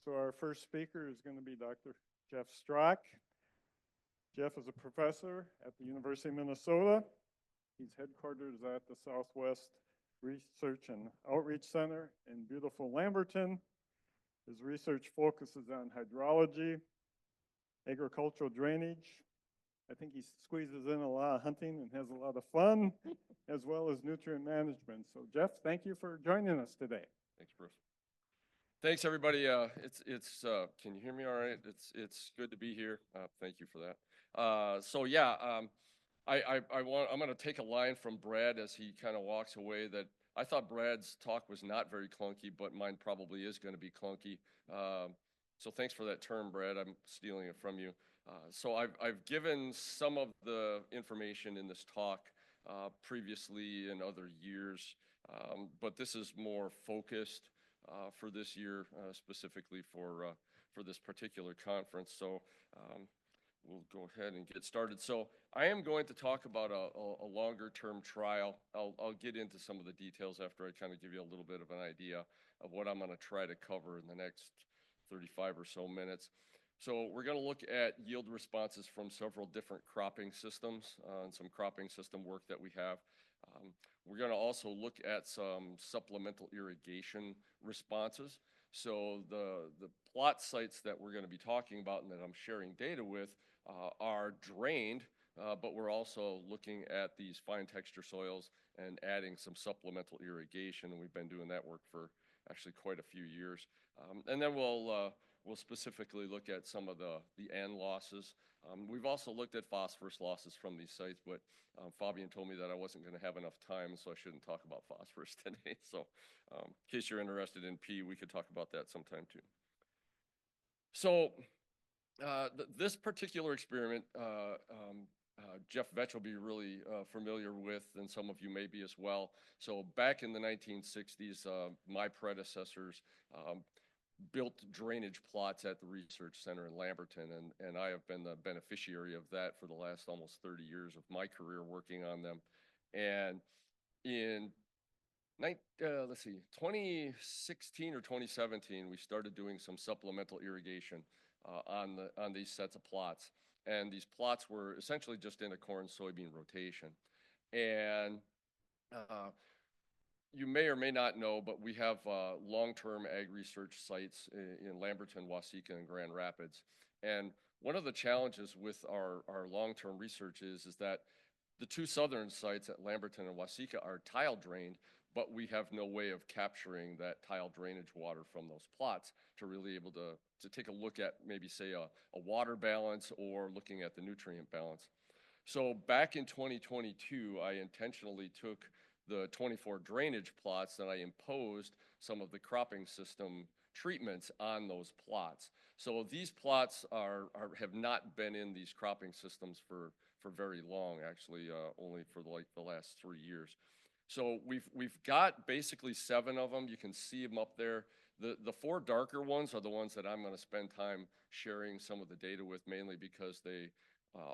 So our first speaker is going to be Dr. Jeff Strock. Jeff is a professor at the University of Minnesota. He's headquartered at the Southwest Research and Outreach Center in beautiful Lamberton. His research focuses on hydrology, agricultural drainage. I think he squeezes in a lot of hunting and has a lot of fun, as well as nutrient management. So Jeff, thank you for joining us today. Thanks, Bruce. Thanks, everybody. Can you hear me all right? It's good to be here. Thank you for that. I'm going to take a line from Brad as he kind of walks away that I thought Brad's talk was not very clunky, but mine probably is going to be clunky. So thanks for that term, Brad. I'm stealing it from you. So I've given some of the information in this talk previously in other years, but this is more focused for this year, specifically for this particular conference. So we'll go ahead and get started. So I am going to talk about a longer-term trial. I'll get into some of the details after I kind of give you a little bit of an idea of what I'm going to try to cover in the next 35 or so minutes. So we're going to look at yield responses from several different cropping systems and some cropping system work that we have. We're going to also look at some supplemental irrigation responses. So the plot sites that we're going to be talking about and that I'm sharing data with are drained, but we're also looking at these fine texture soils and adding some supplemental irrigation, and we've been doing that work for actually quite a few years. And then we'll specifically look at some of the N losses. We've also looked at phosphorus losses from these sites, but Fabian told me that I wasn't going to have enough time, so I shouldn't talk about phosphorus today. So in case you're interested in P, we could talk about that sometime too. So this particular experiment, Jeff Vetch will be really familiar with, and some of you may be as well. So back in the 1960s, my predecessors built drainage plots at the Research Center in Lamberton, and I have been the beneficiary of that for the last almost 30 years of my career working on them. And in 2016 or 2017, we started doing some supplemental irrigation on these sets of plots. And these plots were essentially just in a corn-soybean rotation. And you may or may not know, but we have long-term ag research sites in Lamberton, Waseca, and Grand Rapids. And one of the challenges with our long-term research is that the two southern sites at Lamberton and Waseca are tile drained, but we have no way of capturing that tile drainage water from those plots to really able to take a look at maybe say a water balance or looking at the nutrient balance. So back in 2022, I intentionally took the 24 drainage plots and I imposed some of the cropping system treatments on those plots. So these plots have not been in these cropping systems for very long, actually, only for the last 3 years. So we've got basically 7 of them. You can see them up there. The 4 darker ones are the ones that I'm going to spend time sharing some of the data with, mainly because they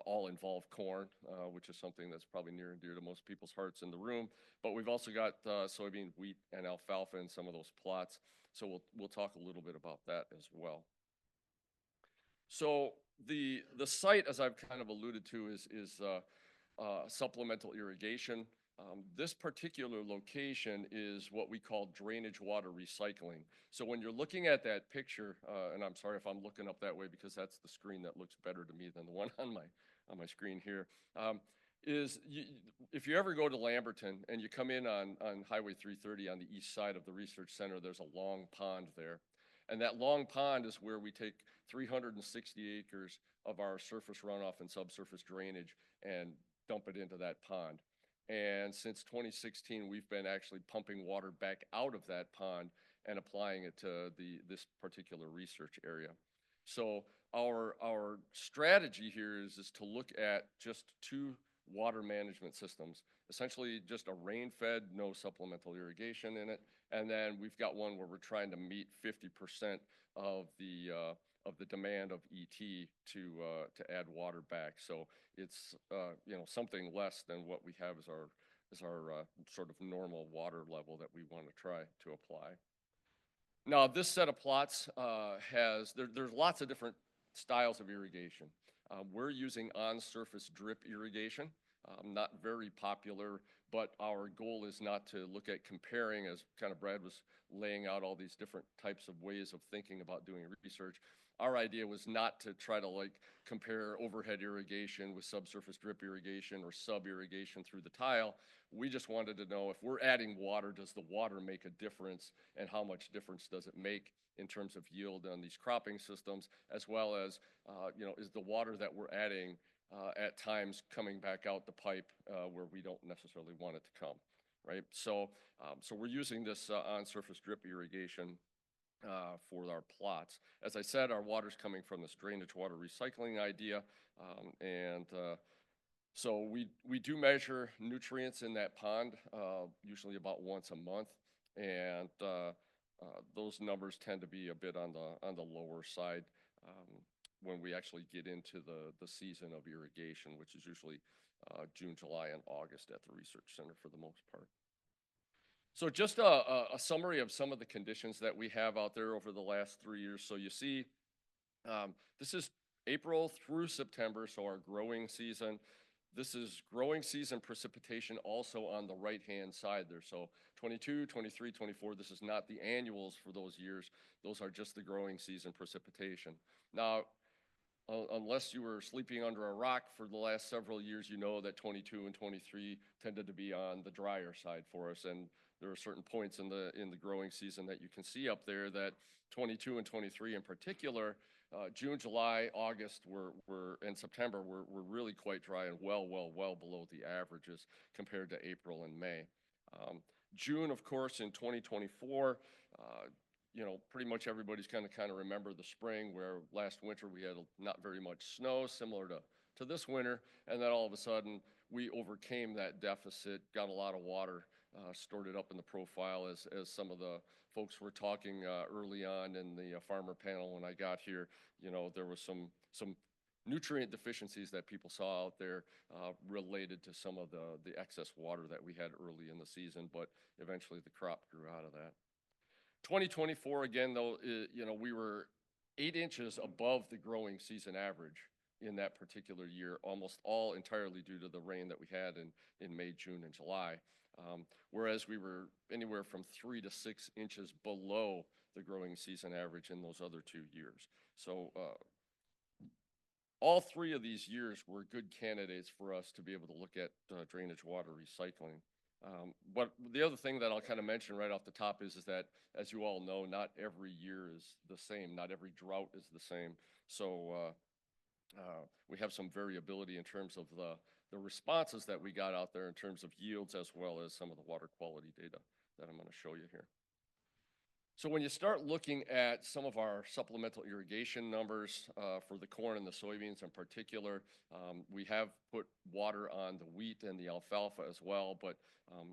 all involve corn, which is something that's probably near and dear to most people's hearts in the room. But we've also got soybean, wheat, and alfalfa in some of those plots. So we'll talk a little bit about that as well. So the site, as I've kind of alluded to, is supplemental irrigation. This particular location is what we call drainage water recycling. So when you're looking at that picture, and I'm sorry if I'm looking up that way because that's the screen that looks better to me than the one on my screen here, if you ever go to Lamberton and you come in on Highway 330 on the east side of the Research Center, there's a long pond there. And that long pond is where we take 360 acres of our surface runoff and subsurface drainage and dump it into that pond. And since 2016, we've been actually pumping water back out of that pond and applying it to this particular research area. So our strategy here is to look at just 2 water management systems, essentially just a rain-fed, no supplemental irrigation in it, and then we've got one where we're trying to meet 50% of the demand of ET to add water back. So it's something less than what we have as our sort of normal water level that we want to try to apply. Now, this set of plots there's lots of different styles of irrigation. We're using on-surface drip irrigation, not very popular, but our goal is not to look at comparing, as kind of Brad was laying out all these different types of ways of thinking about doing research. Our idea was not to try to like compare overhead irrigation with subsurface drip irrigation or sub-irrigation through the tile. We just wanted to know, if we're adding water, does the water make a difference, and how much difference does it make in terms of yield on these cropping systems, as well as, is the water that we're adding at times coming back out the pipe where we don't necessarily want it to come, right? So we're using this on-surface drip irrigation for our plots. As I said, our water's coming from this drainage water recycling idea, so we do measure nutrients in that pond, usually about once a month, and those numbers tend to be a bit on the lower side when we actually get into the season of irrigation, which is usually June, July, and August at the research center for the most part. So just a summary of some of the conditions that we have out there over the last 3 years. So you see, this is April through September, so our growing season. This is growing season precipitation also on the right-hand side there. So 22, 23, 24, this is not the annuals for those years. Those are just the growing season precipitation. Now, unless you were sleeping under a rock for the last several years, you know that 22 and 23 tended to be on the drier side for us. And there are certain points in the growing season that you can see up there that 22 and 23 in particular, June, July, August and September were really quite dry and well below the averages compared to April and May. June, of course, in 2024, pretty much everybody's kind of remember the spring, where last winter we had not very much snow, similar to this winter, and then all of a sudden we overcame that deficit, got a lot of water stored it up in the profile, as some of the folks were talking early on in the farmer panel when I got here. There was some nutrient deficiencies that people saw out there related to some of the excess water that we had early in the season, but eventually the crop grew out of that. 2024, again, though, we were 8 inches above the growing season average in that particular year, almost all entirely due to the rain that we had in May, June, and July. Whereas we were anywhere from 3 to 6 inches below the growing season average in those other 2 years. So all 3 of these years were good candidates for us to be able to look at drainage water recycling. But the other thing that I'll kind of mention right off the top is that, as you all know, not every year is the same. Not every drought is the same. So we have some variability in terms of the responses that we got out there in terms of yields, as well as some of the water quality data that I'm going to show you here. So when you start looking at some of our supplemental irrigation numbers for the corn and the soybeans in particular, we have put water on the wheat and the alfalfa as well, but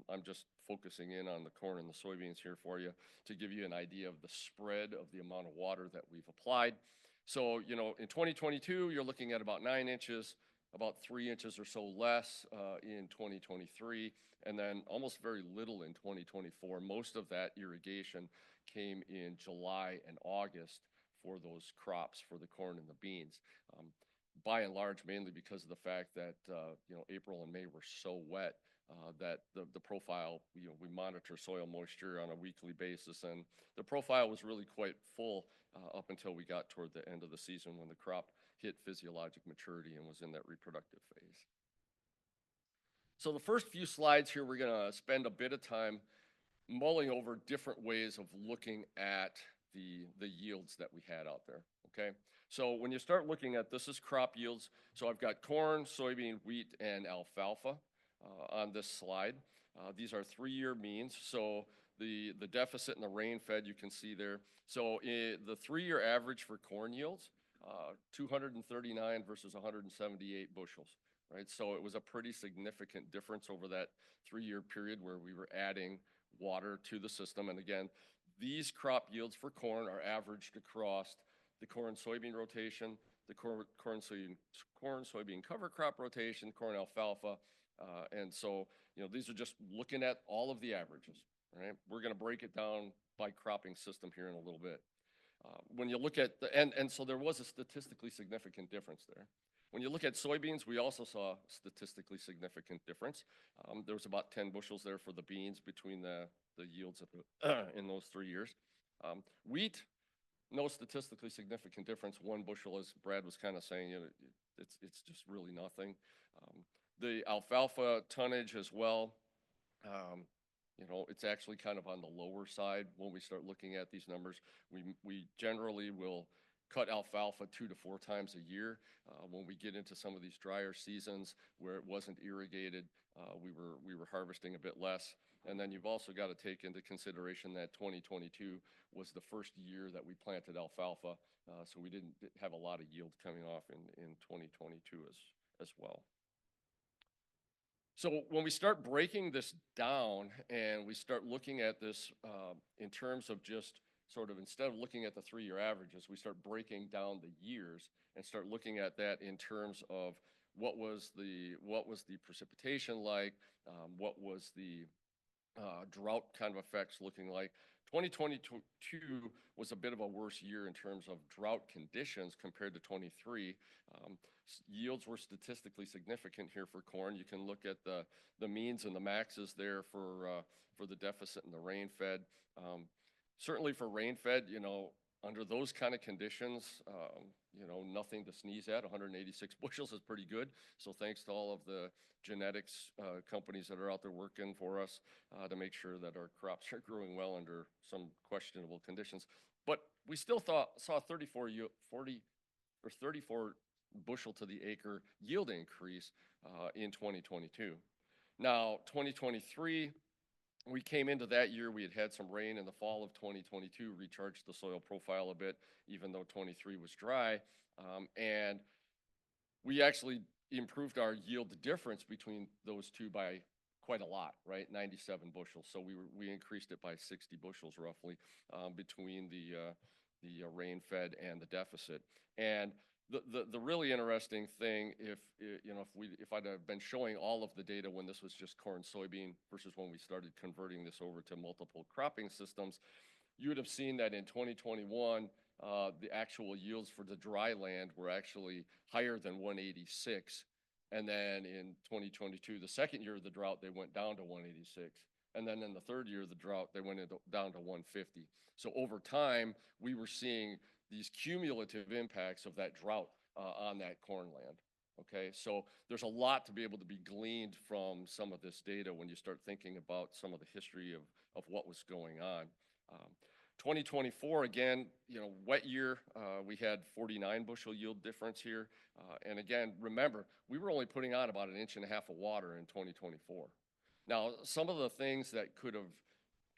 I'm just focusing in on the corn and the soybeans here for you to give you an idea of the spread of the amount of water that we've applied. So, in 2022, you're looking at about 9 inches, about 3 inches or so less in 2023, and then almost very little in 2024. Most of that irrigation came in July and August for those crops, for the corn and the beans. By and large, mainly because of the fact that April and May were so wet that the profile, we monitor soil moisture on a weekly basis, and the profile was really quite full up until we got toward the end of the season, when the crop hit physiologic maturity and was in that reproductive phase. So the first few slides here, we're going to spend a bit of time mulling over different ways of looking at the yields that we had out there, okay? So when you start looking at this is crop yields. So I've got corn, soybean, wheat, and alfalfa on this slide. These are 3-year means. So the deficit and the rain fed, you can see there. So the 3-year average for corn yields, 239 versus 178 bushels, right? So it was a pretty significant difference over that 3-year period where we were adding water to the system. And again, these crop yields for corn are averaged across the corn-soybean rotation, the corn-soybean cover crop rotation, corn alfalfa. And so, these are just looking at all of the averages. right? We're going to break it down by cropping system here in a little bit. When you look at and so there was a statistically significant difference there. When you look at soybeans, we also saw statistically significant difference. There was about 10 bushels there for the beans between the yields of in those 3 years. Wheat, no statistically significant difference. 1 bushel, as Brad was kind of saying, you know, it's just really nothing. The alfalfa tonnage as well. Um, you know, it's actually kind of on the lower side when we start looking at these numbers. We generally will cut alfalfa 2 to 4 times a year. When we get into some of these drier seasons where it wasn't irrigated, we were harvesting a bit less. And then you've also got to take into consideration that 2022 was the first year that we planted alfalfa, so we didn't have a lot of yield coming off in 2022 as well. So when we start breaking this down and we start looking at this in terms of just sort of, instead of looking at the 3-year averages, we start breaking down the years and start looking at that in terms of what was the precipitation like, what was the drought kind of effects looking like. 2022 was a bit of a worse year in terms of drought conditions compared to 23. Yields were statistically significant here for corn. You can look at the means and the maxes there for the deficit and the rain fed. Certainly for rain fed, you know, under those kind of conditions, you know, nothing to sneeze at. 186 bushels is pretty good. So thanks to all of the genetics companies that are out there working for us to make sure that our crops are growing well under some questionable conditions. But we still saw 34 bushel to the acre yield increase in 2022. Now, 2023, we came into that year, we had some rain in the fall of 2022, recharged the soil profile a bit, even though 23 was dry. And we actually improved our yield difference between those two by quite a lot, right? 97 bushels. So we increased it by 60 bushels roughly between the rain fed and the deficit. And the really interesting thing, if I'd have been showing all of the data when this was just corn, soybean versus when we started converting this over to multiple cropping systems, you would have seen that in 2021, the actual yields for the dry land were actually higher than 186. And then in 2022, the second year of the drought, they went down to 186. And then in the third year of the drought, they went down to 150. So over time, we were seeing these cumulative impacts of that drought on that corn land. Okay, so there's a lot to be able to be gleaned from some of this data when you start thinking about some of the history of what was going on. 2024, again, you know, wet year, we had 49 bushel yield difference here. And again, remember, we were only putting on about 1.5 inches of water in 2024. Now, some of the things that could have,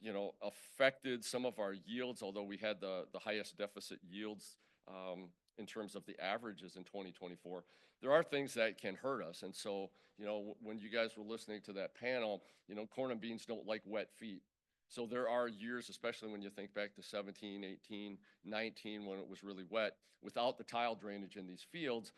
you know, affected some of our yields, although we had the highest deficit yields in terms of the averages in 2024, there are things that can hurt us. And so, you know, when you guys were listening to that panel, you know, corn and beans don't like wet feet. So there are years, especially when you think back to 17, 18, 19, when it was really wet, without the tile drainage in these fields,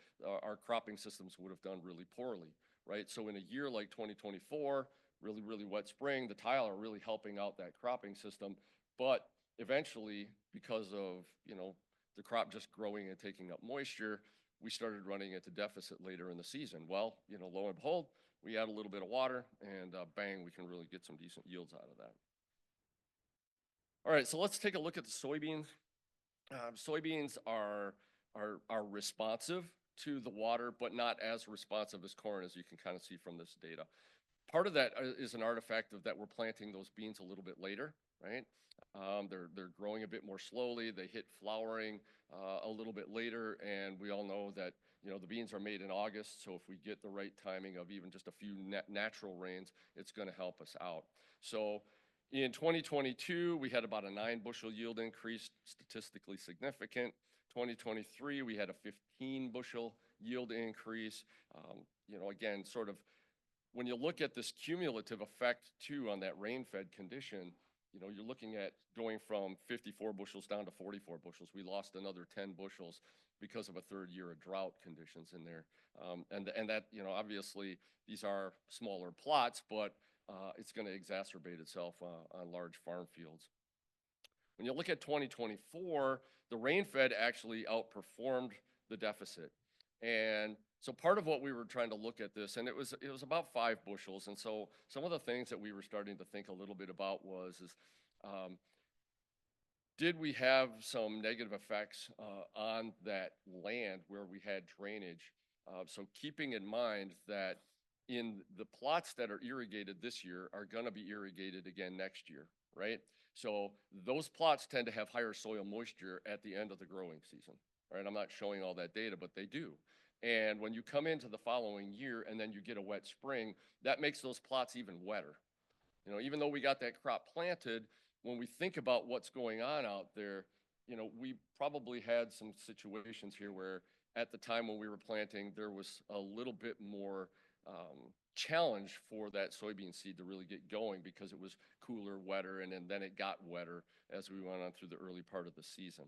our cropping systems would have done really poorly, right? So in a year like 2024, really, really wet spring, the tile are really helping out that cropping system. But eventually, because of, you know, the crop just growing and taking up moisture, we started running into deficit later in the season. Well, you know, lo and behold, we add a little bit of water and bang, we can really get some decent yields out of that. All right, so let's take a look at the soybeans. Soybeans are responsive to the water, but not as responsive as corn, as you can kind of see from this data. Part of that is an artifact of that we're planting those beans a little bit later, right? They're growing a bit more slowly. They hit flowering a little bit later, and we all know that, you know, the beans are made in August, so if we get the right timing of even just a few natural rains, it's going to help us out. So in 2022, we had about a 9 bushel yield increase, statistically significant. 2023, we had a 15 bushel yield increase. You know, again, sort of when you look at this cumulative effect too on that rain-fed condition, you know, you're looking at going from 54 bushels down to 44 bushels. We lost another 10 bushels because of a third year of drought conditions in there. And that, you know, obviously these are smaller plots, but it's going to exacerbate itself on large farm fields. When you look at 2024, the rain-fed actually outperformed the deficit. And so part of what we were trying to look at this, and it was about 5 bushels. And so some of the things that we were starting to think a little bit about um, did we have some negative effects on that land where we had drainage? So keeping in mind that in the plots that are irrigated this year are going to be irrigated again next year, right? So those plots tend to have higher soil moisture at the end of the growing season, right? I'm not showing all that data, but they do. And when you come into the following year and then you get a wet spring, that makes those plots even wetter. You know, even though we got that crop planted, when we think about what's going on out there, you know, we probably had some situations here where at the time when we were planting, there was a little bit more challenge for that soybean seed to really get going because it was cooler, wetter, and then it got wetter as we went on through the early part of the season.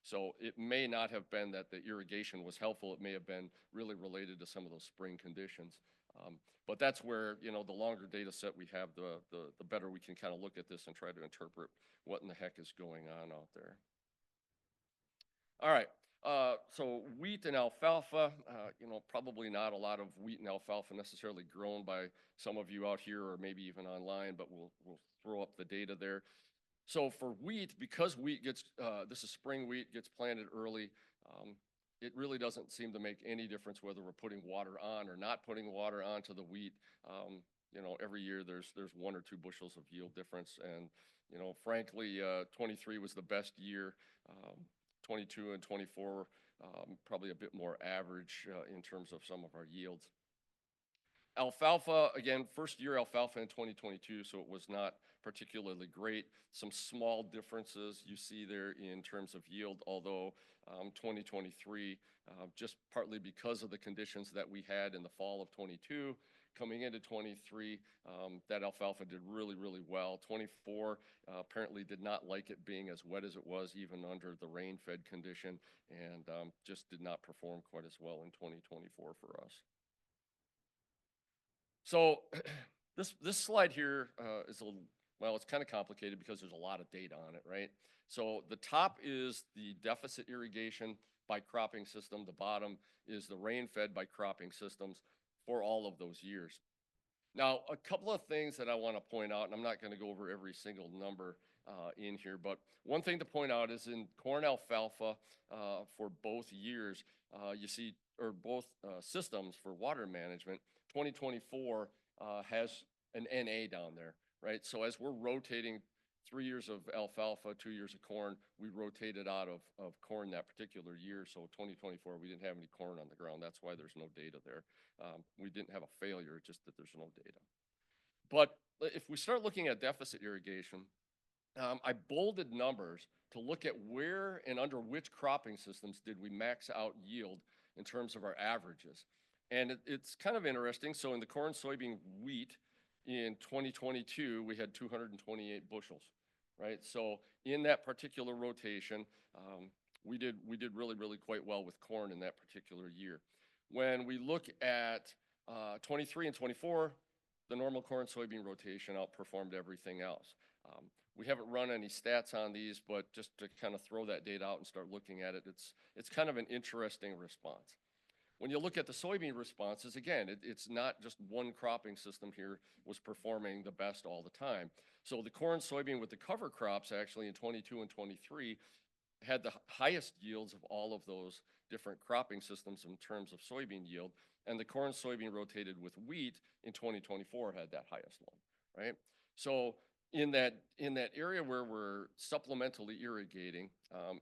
So it may not have been that the irrigation was helpful. It may have been really related to some of those spring conditions. But that's where, you know, the longer data set we have, the better we can kind of look at this and try to interpret what in the heck is going on out there. All right, so wheat and alfalfa, you know, probably not a lot of wheat and alfalfa necessarily grown by some of you out here or maybe even online, but we'll throw up the data there. So for wheat, because wheat gets, this is spring wheat, gets planted early, it really doesn't seem to make any difference whether we're putting water on or not putting water onto the wheat. You know, every year there's 1 or 2 bushels of yield difference. And, you know, frankly, 23 was the best year. 22 and 24, probably a bit more average in terms of some of our yields. Alfalfa, again, first year alfalfa in 2022, so it was not particularly great. Some small differences you see there in terms of yield, although 2023, just partly because of the conditions that we had in the fall of 22, coming into 23, that alfalfa did really, really well. 24 apparently did not like it being as wet as it was, even under the rain-fed condition, and just did not perform quite as well in 2024 for us. So this slide here is a little, well, it's kind of complicated because there's a lot of data on it, right? So the top is the deficit irrigation by cropping system. The bottom is the rain-fed by cropping systems for all of those years. Now, a couple of things that I want to point out, and I'm not going to go over every single number in here, but one thing to point out is in corn alfalfa for both years, you see, or both systems for water management, 2024 has an NA down there, right? So as we're rotating 3 years of alfalfa, 2 years of corn, we rotated out of corn that particular year. So 2024, we didn't have any corn on the ground. That's why there's no data there. We didn't have a failure, just that there's no data. But if we start looking at deficit irrigation, I bolded numbers to look at where and under which cropping systems did we max out yield in terms of our averages. And it's kind of interesting. So in the corn, soybean, wheat in 2022, we had 228 bushels, right? So in that particular rotation, we did really, really quite well with corn in that particular year. When we look at 23 and 24, the normal corn soybean rotation outperformed everything else. We haven't run any stats on these, but just to kind of throw that data out and start looking at it, it's kind of an interesting response. When you look at the soybean responses, again, it's not just one cropping system here was performing the best all the time. So the corn, soybean with the cover crops actually in 22 and 23 had the highest yields of all of those different cropping systems in terms of soybean yield, and the corn, soybean rotated with wheat in 2024 had that highest one, right? So in that area where we're supplementally irrigating,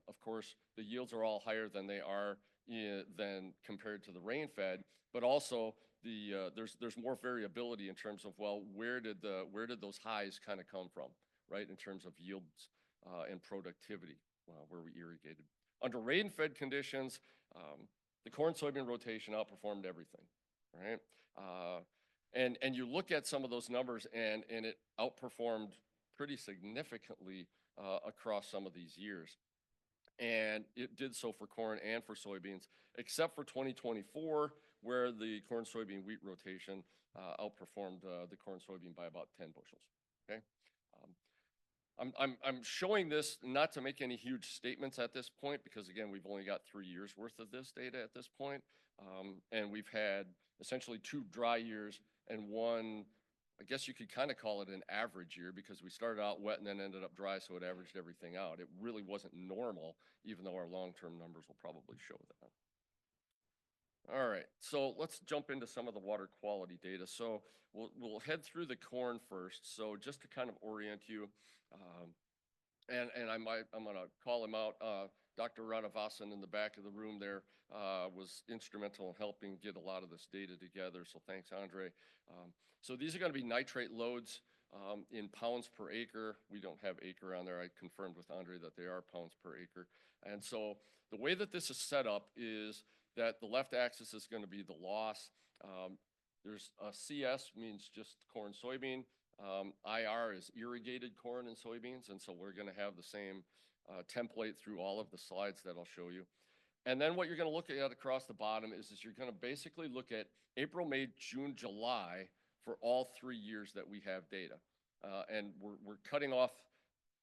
of course, the yields are all higher than they are than compared to the rain-fed, but also there's more variability in terms of, well, where did those highs kind of come from, right? In terms of yields and productivity where we irrigated. Under rain-fed conditions, the corn soybean rotation outperformed everything, right? And you look at some of those numbers and it outperformed pretty significantly across some of these years. And it did so for corn and for soybeans, except for 2024, where the corn soybean wheat rotation outperformed the corn soybean by about 10 bushels. Okay. I'm showing this not to make any huge statements at this point because again, we've only got 3 years worth of this data at this point. And we've had essentially 2 dry years and 1, I guess you could kind of call it an average year because we started out wet and then ended up dry, so it averaged everything out. It really wasn't normal, even though our long-term numbers will probably show that. All right, so let's jump into some of the water quality data. So we'll head through the corn first. So just to kind of orient you, and I'm gonna call him out. Dr. Ranavasan in the back of the room there was instrumental in helping get a lot of this data together. So thanks, Andre. So these are going to be nitrate loads in pounds per acre. We don't have acre on there. I confirmed with Andre that they are pounds per acre. And so the way that this is set up is that the left axis is going to be the loss. There's a CS, means just corn, soybean. IR is irrigated corn and soybeans, and so we're going to have the same template through all of the slides that I'll show you. And then what you're going to look at across the bottom is you're going to basically look at April, May, June, July for all 3 years that we have data. And we're cutting off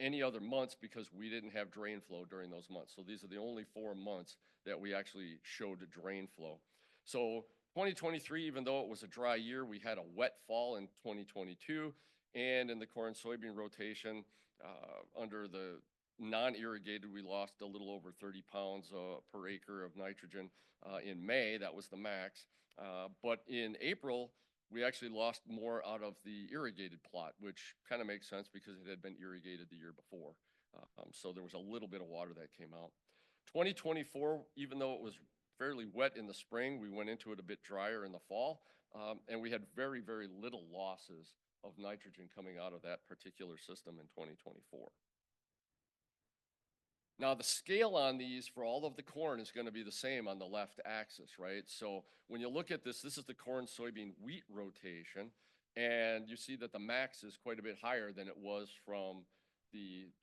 any other months because we didn't have drain flow during those months. So these are the only 4 months that we actually showed drain flow. So 2023, even though it was a dry year, we had a wet fall in 2022. And in the corn soybean rotation, under the non-irrigated, we lost a little over 30 pounds per acre of nitrogen. In May, that was the max. But in April, we actually lost more out of the irrigated plot, which kind of makes sense because it had been irrigated the year before. So there was a little bit of water that came out. 2024, even though it was fairly wet in the spring, we went into it a bit drier in the fall, and we had very, very little losses of nitrogen coming out of that particular system in 2024. Now the scale on these for all of the corn is going to be the same on the left axis, right? So when you look at this, this is the corn, soybean, wheat rotation, and you see that the max is quite a bit higher than it was from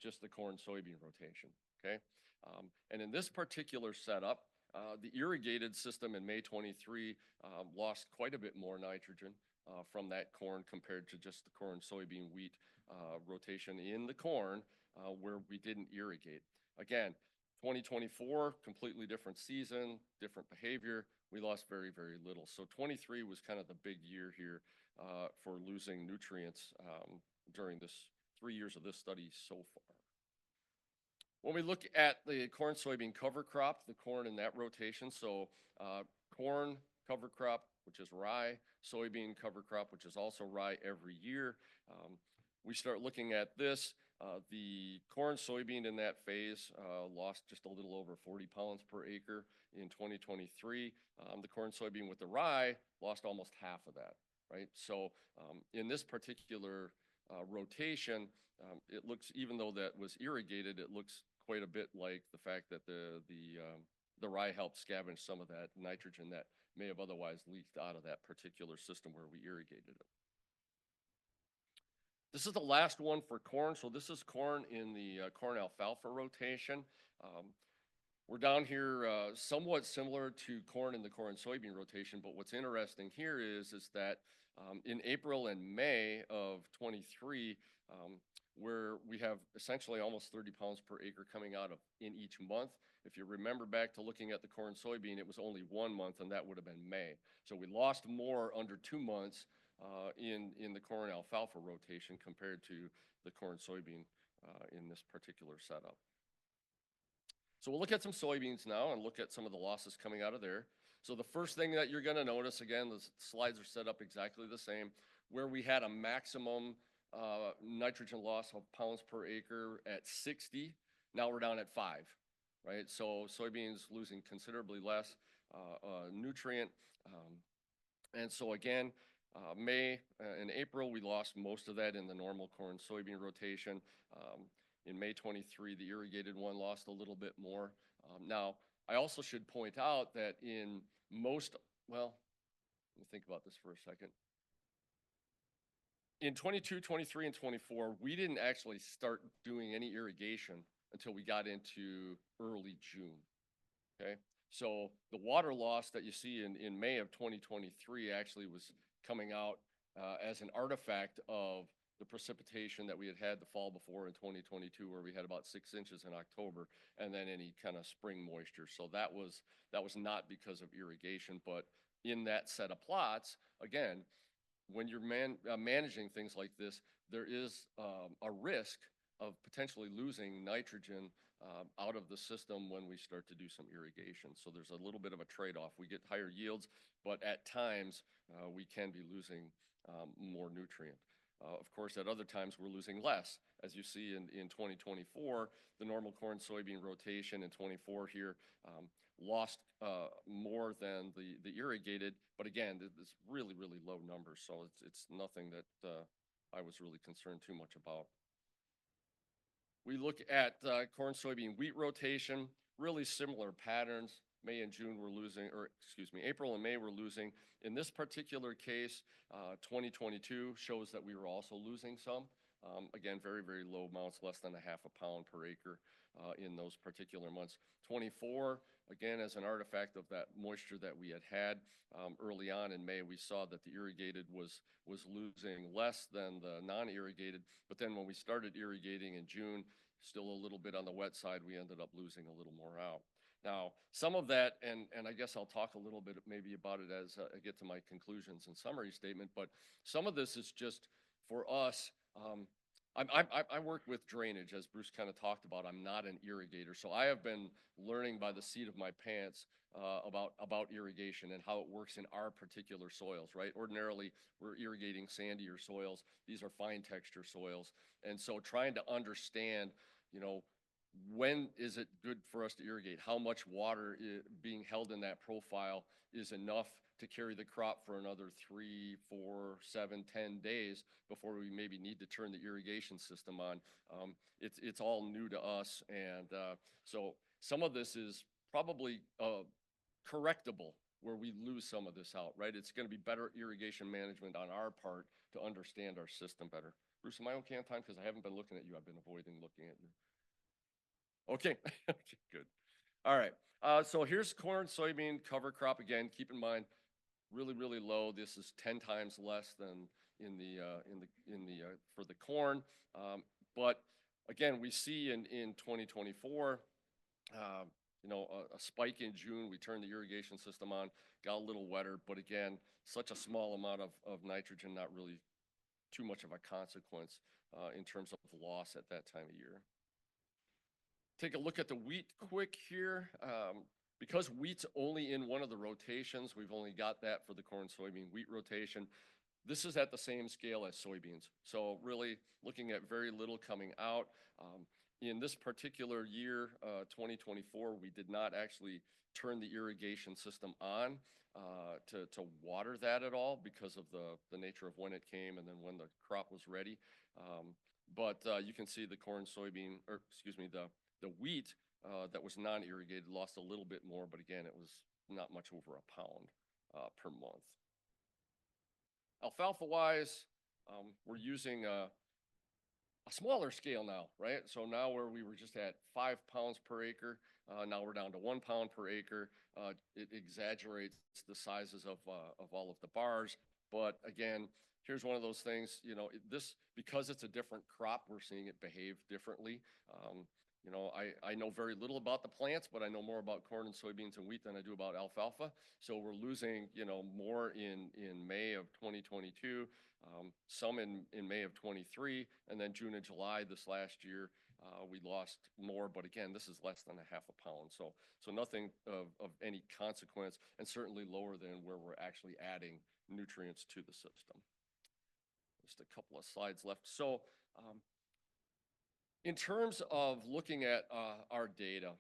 just the corn, soybean rotation, okay? And in this particular setup, the irrigated system in May 23 lost quite a bit more nitrogen from that corn compared to just the corn, soybean, wheat rotation in the corn where we didn't irrigate. Again, 2024, completely different season, different behavior. We lost very, very little. So 23 was kind of the big year here for losing nutrients during this 3 years of this study so far. When we look at the corn, soybean cover crop, the corn in that rotation, so corn cover crop, which is rye, soybean cover crop, which is also rye every year. We start looking at this. The corn, soybean in that phase lost just a little over 40 pounds per acre in 2023. The corn, soybean with the rye lost almost half of that, right? So in this particular rotation, it looks, even though that was irrigated, it looks quite a bit like the fact that the rye helped scavenge some of that nitrogen that may have otherwise leaked out of that particular system where we irrigated it. This is the last one for corn. So this is corn in the corn alfalfa rotation. We're down here somewhat similar to corn in the corn soybean rotation, but what's interesting here is that in April and May of 23, where we have essentially almost 30 pounds per acre coming out of in each month. If you remember back to looking at the corn soybean, it was only 1 month, and that would have been May. So we lost more under 2 months in the corn alfalfa rotation compared to the corn soybean in this particular setup. So we'll look at some soybeans now and look at some of the losses coming out of there. So the first thing that you're going to notice, again, the slides are set up exactly the same, where we had a maximum nitrogen loss of pounds per acre at 60. Now we're down at 5, right? So soybeans losing considerably less nutrient. And so again, May and April, we lost most of that in the normal corn soybean rotation. In May 23, the irrigated one lost a little bit more. Now, I also should point out that in most, well, let me think about this for a second. In 22, 23, and 24, we didn't actually start doing any irrigation until we got into early June, okay? So the water loss that you see in May of 2023 actually was coming out as an artifact of the precipitation that we had had the fall before in 2022, where we had about 6 inches in October, and then any kind of spring moisture. So that was not because of irrigation, but in that set of plots, again, when you're managing things like this, there is a risk of potentially losing nitrogen out of the system when we start to do some irrigation. So there's a little bit of a trade-off. We get higher yields, but at times we can be losing more nutrient. Of course, at other times we're losing less. As you see in 2024, the normal corn soybean rotation in 24 here lost more than the irrigated, but again, it's really, really low numbers, so it's nothing that I was really concerned too much about. We look at corn soybean wheat rotation, really similar patterns. May and June we're losing, or excuse me, April and May we're losing. In this particular case, 2022 shows that we were also losing some. Again, very, very low amounts, less than a half a pound per acre in those particular months. 24, again, as an artifact of that moisture that we had early on in May, we saw that the irrigated was losing less than the non-irrigated, but then when we started irrigating in June, still a little bit on the wet side, we ended up losing a little more out. Now, some of that, and I guess I'll talk a little bit maybe about it as I get to my conclusions and summary statement, but some of this is just for us. I work with drainage, as Bruce kind of talked about. I'm not an irrigator, so I have been learning by the seat of my pants about irrigation and how it works in our particular soils, right? Ordinarily, we're irrigating sandier soils. These are fine texture soils, and so trying to understand, you know, when is it good for us to irrigate? How much water being held in that profile is enough to carry the crop for another 3, 4, 7, 10 days before we maybe need to turn the irrigation system on? It's all new to us, and so some of this is probably correctable where we lose some of this out, right? It's going to be better irrigation management on our part to understand our system better. Bruce, am I okay on time? Because I haven't been looking at you. I've been avoiding looking at you. Okay, okay, good. All right, so here's corn, soybean cover crop again. Keep in mind, really, really low. This is 10 times less than for the corn. But again, we see in 2024, you know, a spike in June. We turned the irrigation system on, got a little wetter, but again, such a small amount of nitrogen, not really too much of a consequence in terms of loss at that time of year. Take a look at the wheat quick here. Because wheat's only in one of the rotations, we've only got that for the corn, soybean, wheat rotation. This is at the same scale as soybeans. So really looking at very little coming out. In this particular year, 2024, we did not actually turn the irrigation system on to water that at all because of the nature of when it came and then when the crop was ready. But you can see the corn, soybean, or excuse me, the wheat that was non-irrigated lost a little bit more, but again, it was not much over a pound per month. Alfalfa-wise, we're using a smaller scale now, right? So now where we were just at 5 pounds per acre, now we're down to 1 pound per acre. It exaggerates the sizes of all of the bars, but again, here's one of those things, you know, because it's a different crop, we're seeing it behave differently. You know, I know very little about the plants, but I know more about corn and soybeans and wheat than I do about alfalfa. So we're losing, you know, more in May of 2022, some in May of 23, and then June and July this last year, we lost more. But again, this is less than a half a pound. So nothing of any consequence, and certainly lower than where we're actually adding nutrients to the system. Just a couple of slides left. So in terms of looking at our data,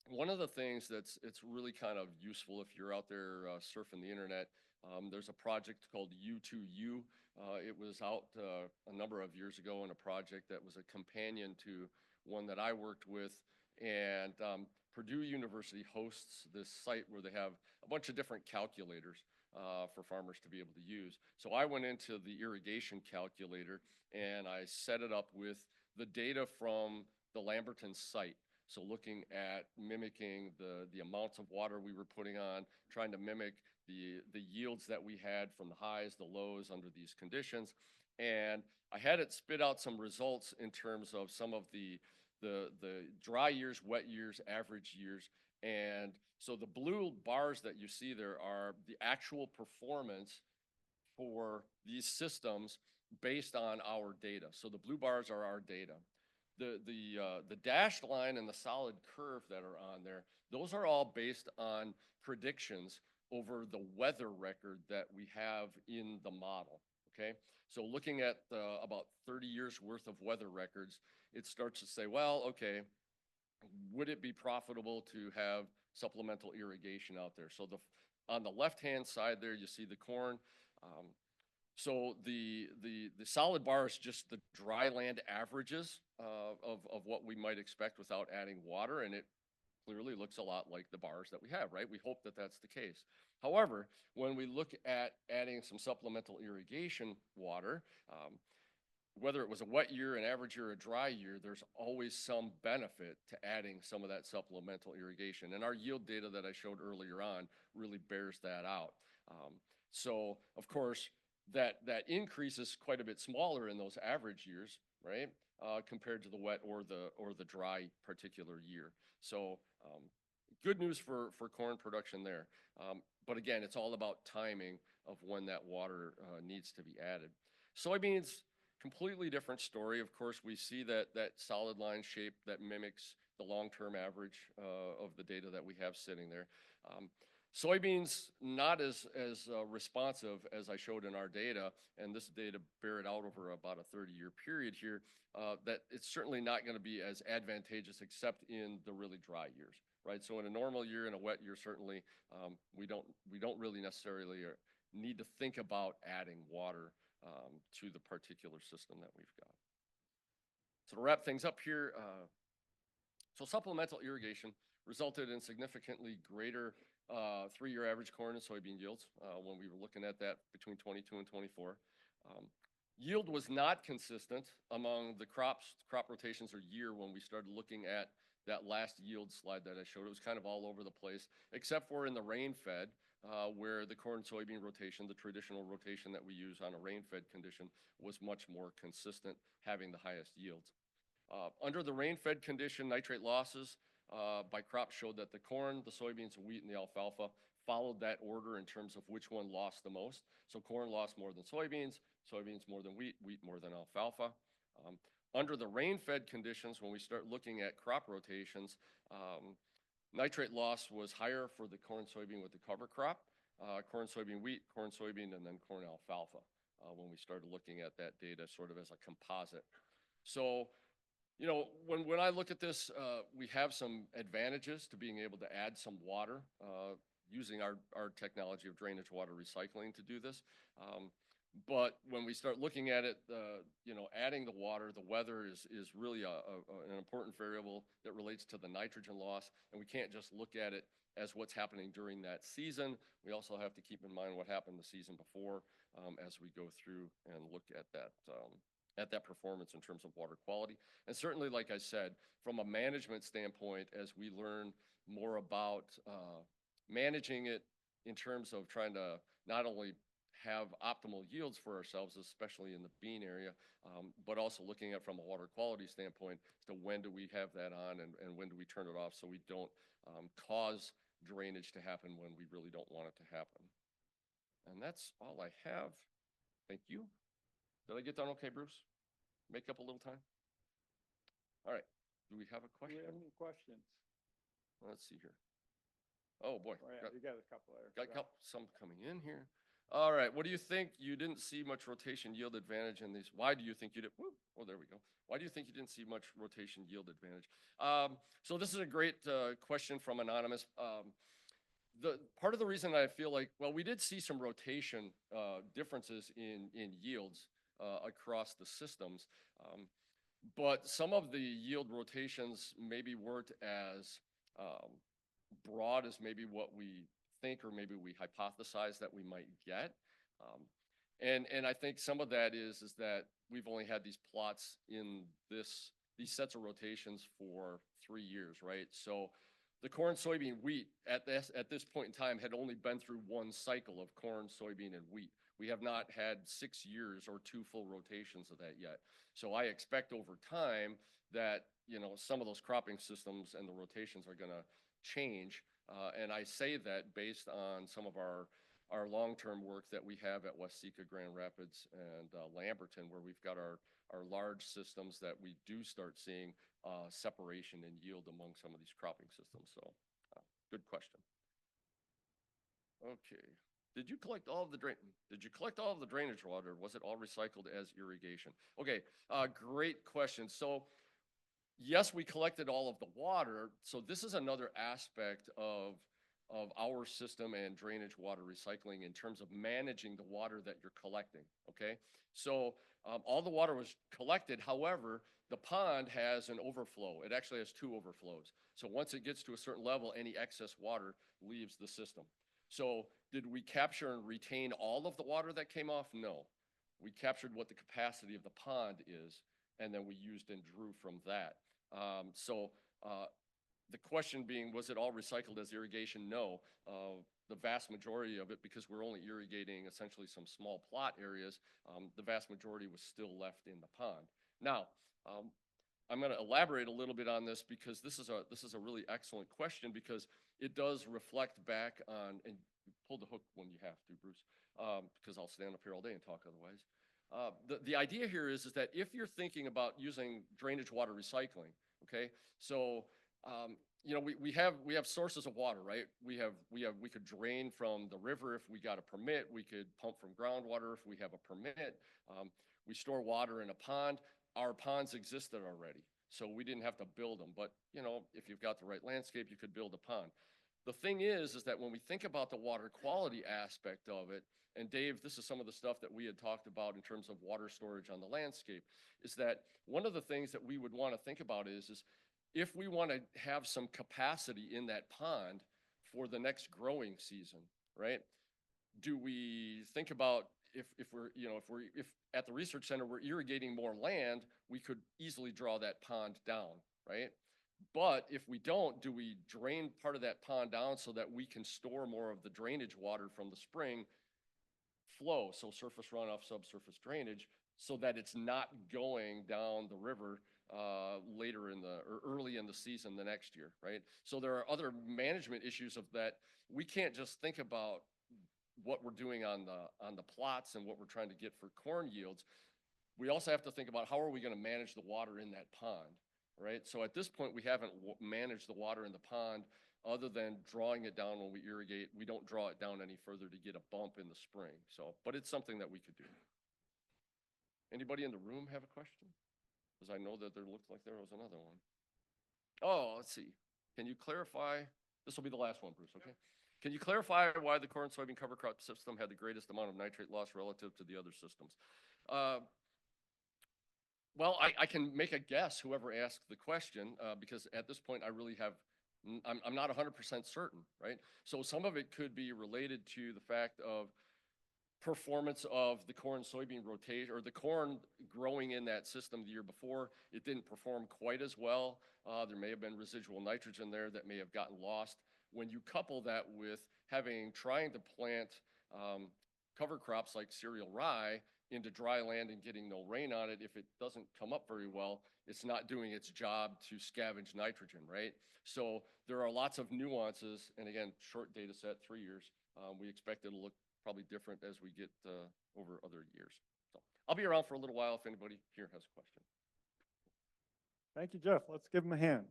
one of the things it's really kind of useful if you're out there surfing the internet, there's a project called U2U. It was out a number of years ago in a project that was a companion to one that I worked with, and Purdue University hosts this site where they have a bunch of different calculators for farmers to be able to use. So I went into the irrigation calculator and I set it up with the data from the Lamberton site. So looking at mimicking the amounts of water we were putting on, trying to mimic the yields that we had from the highs, the lows under these conditions. And I had it spit out some results in terms of some of the dry years, wet years, average years. And so the blue bars that you see there are the actual performance for these systems based on our data. So the blue bars are our data. The dashed line and the solid curve that are on there, those are all based on predictions over the weather record that we have in the model, okay? So looking at about 30 years worth of weather records, it starts to say, well, okay, would it be profitable to have supplemental irrigation out there? So on the left-hand side there, you see the corn. So the solid bar is just the dry land averages of what we might expect without adding water, and it clearly looks a lot like the bars that we have, right? We hope that that's the case. However, when we look at adding some supplemental irrigation water, whether it was a wet year, an average year, a dry year, there's always some benefit to adding some of that supplemental irrigation. And our yield data that I showed earlier on really bears that out. So of course, that increase is quite a bit smaller in those average years, right? Compared to the wet or the dry particular year. So good news for corn production there. But again, it's all about timing of when that water needs to be added. Soybeans, completely different story. Of course, we see that solid line shape that mimics the long-term average of the data that we have sitting there. Soybeans, not as responsive as I showed in our data, and this data bear it out over about a 30-year period here, that it's certainly not going to be as advantageous except in the really dry years, right? So in a normal year, in a wet year, certainly, we don't really necessarily need to think about adding water to the particular system that we've got. So to wrap things up here, so supplemental irrigation resulted in significantly greater 3-year average corn and soybean yields when we were looking at that between 22 and 24. Yield was not consistent among the crop rotations or year when we started looking at that last yield slide that I showed. It was kind of all over the place, except for in the rain-fed, where the corn soybean rotation, the traditional rotation that we use on a rain-fed condition, was much more consistent, having the highest yields. Under the rain-fed condition, nitrate losses by crop showed that the corn, the soybeans, the wheat, and the alfalfa followed that order in terms of which one lost the most. So corn lost more than soybeans, soybeans more than wheat, wheat more than alfalfa. Under the rain-fed conditions, when we start looking at crop rotations, nitrate loss was higher for the corn soybean with the cover crop, corn soybean wheat, corn soybean, and then corn alfalfa when we started looking at that data sort of as a composite. So, you know, when I look at this, we have some advantages to being able to add some water using our technology of drainage water recycling to do this. But when we start looking at it, you know, adding the water, the weather is really an important variable that relates to the nitrogen loss, and we can't just look at it as what's happening during that season. We also have to keep in mind what happened the season before as we go through and look at that performance in terms of water quality. And certainly, like I said, from a management standpoint, as we learn more about managing it in terms of trying to not only have optimal yields for ourselves, especially in the bean area, but also looking at from a water quality standpoint, so when do we have that on and when do we turn it off so we don't cause drainage to happen when we really don't want it to happen. And that's all I have. Thank you. Did I get done okay, Bruce? Make up a little time? All right. Do we have a Do question? we have any questions? Let's see here. Oh, boy. Oh, yeah, you got a couple there. Got some coming in here. All right. What do you think you didn't see much rotation yield advantage in these? Why do you think you did? Whoop, oh, there we go. Why do you think you didn't see much rotation yield advantage? So this is a great question from Anonymous. The part of the reason I feel like, well, we did see some rotation differences in yields across the systems, but some of the yield rotations maybe weren't as broad as maybe what we think or maybe we hypothesize that we might get. And I think some of that is that we've only had these plots in this these sets of rotations for 3 years, right? So the corn, soybean, wheat at this point in time had only been through one cycle of corn, soybean, and wheat. We have not had 6 years or 2 full rotations of that yet. So I expect over time that, you know, some of those cropping systems and the rotations are going to change. And I say that based on some of our long-term work that we have at Waseca, Grand Rapids, and Lamberton, where we've got our large systems that we do start seeing separation and yield among some of these cropping systems. So good question. Okay. Did you collect all of the drainage water? Was it all recycled as irrigation? Okay, great question. So yes, we collected all of the water. So this is another aspect of our system and drainage water recycling in terms of managing the water that you're collecting, okay? So all the water was collected. However, the pond has an overflow. It actually has 2 overflows. So once it gets to a certain level, any excess water leaves the system. So did we capture and retain all of the water that came off? No. We captured what the capacity of the pond is, and then we used and drew from that. The question being, was it all recycled as irrigation? No. The vast majority of it, because we're only irrigating essentially some small plot areas, the vast majority was still left in the pond. Now, I'm going to elaborate a little bit on this because this is a really excellent question, because it does reflect back on, and pull the hook when you have to, Bruce, because I'll stand up here all day and talk otherwise. The idea here is that if you're thinking about using drainage water recycling, okay, so you know, we have sources of water, right? We could drain from the river if we got a permit. We could pump from groundwater if we have a permit. We store water in a pond. Our ponds existed already, so we didn't have to build them. But you know, if you've got the right landscape, you could build a pond. The thing is that when we think about the water quality aspect of it, and Dave, this is some of the stuff that we had talked about in terms of water storage on the landscape, is that one of the things that we would want to think about is if we want to have some capacity in that pond for the next growing season, right? Do we think about if at the research center we're irrigating more land, we could easily draw that pond down, right? But if we don't, do we drain part of that pond down so that we can store more of the drainage water from the spring flow, so surface runoff, subsurface drainage, so that it's not going down the river later or early in the season the next year, right? So there are other management issues of that. We can't just think about what we're doing on the plots and what we're trying to get for corn yields. We also have to think about how are we going to manage the water in that pond, right? So at this point, we haven't managed the water in the pond other than drawing it down when we irrigate. We don't draw it down any further to get a bump in the spring. So, but it's something that we could do. Anybody in the room have a question? Because I know that there looked like there was another one. Oh, let's see. Can you clarify? This will be the last one, Bruce, okay? Can you clarify why the corn soybean cover crop system had the greatest amount of nitrate loss relative to the other systems? Well, I can make a guess, whoever asked the question, because at this point I really have, I'm not 100% certain, right? So some of it could be related to the fact of performance of the corn soybean rotation, or the corn growing in that system the year before. It didn't perform quite as well. There may have been residual nitrogen there that may have gotten lost. When you couple that with trying to plant cover crops like cereal rye into dry land and getting no rain on it, if it doesn't come up very well, it's not doing its job to scavenge nitrogen, right? So there are lots of nuances, and again, short data set, 3 years. We expect it'll look probably different as we get over other years. So I'll be around for a little while if anybody here has a question. Thank you, Jeff. Let's give him a hand.